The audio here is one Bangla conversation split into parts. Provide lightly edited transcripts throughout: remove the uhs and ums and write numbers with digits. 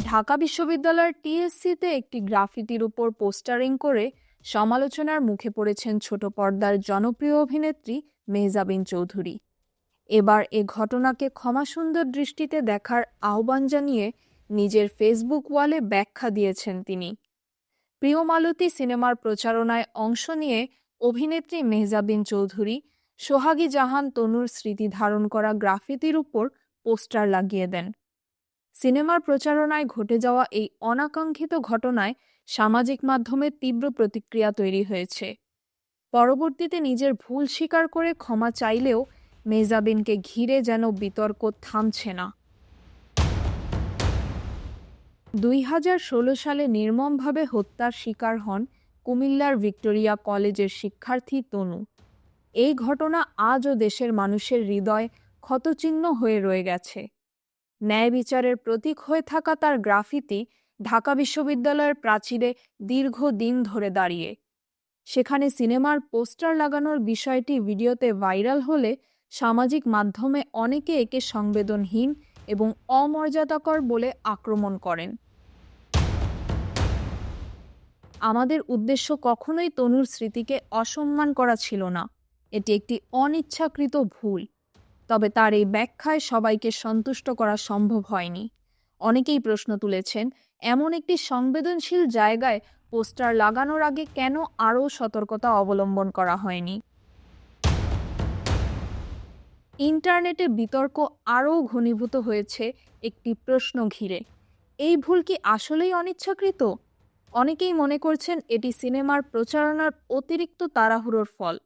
ঢাকা বিশ্ববিদ্যালয়ের টিএসসিতে একটি গ্রাফিতির উপর পোস্টারিং করে সমালোচনার মুখে পড়েছেন ছোট পর্দার জনপ্রিয় অভিনেত্রী মেহজাবিন চৌধুরী। এবার এ ঘটনাকে ক্ষমাসুন্দর দৃষ্টিতে দেখার আহ্বান জানিয়ে নিজের ফেসবুক ওয়ালে ব্যাখ্যা দিয়েছেন তিনি। প্রিয় মালতী সিনেমার প্রচারণায় অংশ নিয়ে অভিনেত্রী মেহজাবিন চৌধুরী সোহাগী জাহান তনুর স্মৃতি ধারণ করা গ্রাফিতির উপর পোস্টার লাগিয়ে দেন। সিনেমার প্রচারণায় ঘটে যাওয়া এই অনাকাঙ্ক্ষিত ঘটনায় সামাজিক মাধ্যমে তীব্র প্রতিক্রিয়া তৈরি হয়েছে। পরবর্তীতে নিজের ভুল স্বীকার করে ক্ষমা চাইলেও মেহজাবিনকে ঘিরে যেন বিতর্ক থামছে না। 2016 সালে নির্মমভাবে হত্যার শিকার হন কুমিল্লার ভিক্টোরিয়া কলেজের শিক্ষার্থী তনু। এই ঘটনা আজও দেশের মানুষের হৃদয় ক্ষতচিহ্ন হয়ে রয়ে গেছে। ন্যায় বিচারের প্রতীক হয়ে থাকা তার গ্রাফিতি ঢাকা বিশ্ববিদ্যালয়ের প্রাচীরে দীর্ঘদিন ধরে দাঁড়িয়ে। সেখানে সিনেমার পোস্টার লাগানোর বিষয়টি ভিডিওতে ভাইরাল হলে সামাজিক মাধ্যমে অনেকে একে সংবেদনহীন এবং অমর্যাদাকর বলে আক্রমণ করেন। আমাদের উদ্দেশ্য কখনোই তনুর স্মৃতিকে অসম্মান করা ছিল না, এটি একটি অনিচ্ছাকৃত ভুল। তবে তার এই ব্যাখ্যায় সবাইকে সন্তুষ্ট করা সম্ভব হয়নি। অনেকেই প্রশ্ন তুলেছেন, এমন একটি সংবেদনশীল জায়গায় পোস্টার লাগানোর আগে কেন আরও সতর্কতা অবলম্বন করা হয়নি। ইন্টারনেটে বিতর্ক আরও ঘনীভূত হয়েছে একটি প্রশ্ন ঘিরে, এই ভুল কি আসলেই অনিচ্ছাকৃত? অনেকেই মনে করছেন এটি সিনেমার প্রচারণার অতিরিক্ত তাড়াহুড়োর ফল।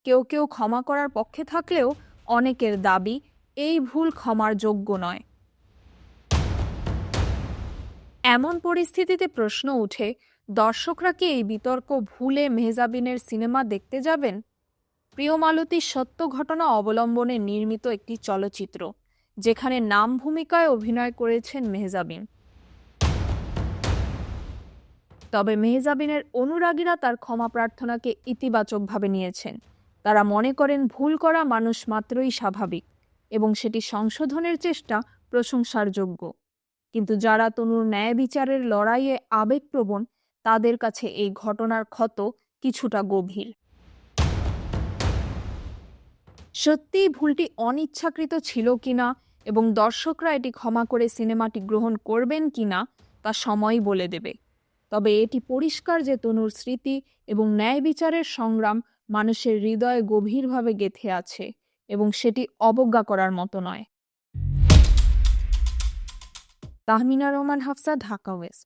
কেউ কেউ ক্ষমা করার পক্ষে থাকলেও অনেকের দাবি এই ভুল ক্ষমার যোগ্য নয়। এমন পরিস্থিতিতে প্রশ্ন উঠে, দর্শকরা কি এই বিতর্ক ভুলে মেহজাবিনের সিনেমা দেখতে যাবেন? প্রিয় মালতী সত্য ঘটনা অবলম্বনে নির্মিত একটি চলচ্চিত্র, যেখানে নাম ভূমিকায় অভিনয় করেছেন মেহজাবিন। তবে মেহজাবিনের অনুরাগীরা তার ক্ষমা প্রার্থনাকে ইতিবাচকভাবে নিয়েছেন। তারা মনে করেন ভুল করা মানুষ মাত্রই স্বাভাবিক এবং সেটি সংশোধনের চেষ্টা প্রশংসার যোগ্য। কিন্তু যারা তনুর ন্যায় বিচারের লড়াইয়ে আবেগপ্রবণ, তাদের কাছে এই ঘটনার ক্ষত কিছুটা গভীর। সত্যিই ভুলটি অনিচ্ছাকৃত ছিল কিনা এবং দর্শকরা এটি ক্ষমা করে সিনেমাটি গ্রহণ করবেন কিনা তা সময়ই বলে দেবে। তবে এটি পরিষ্কার যে তনুর স্মৃতি এবং ন্যায় বিচারের সংগ্রাম মানুষের হৃদয়ে গভীরভাবে গেঁথে আছে এবং সেটি অবজ্ঞা করার মতো নয়। তাহমিনা রহমান, হাফসা, ঢাকা ওয়েস্ট।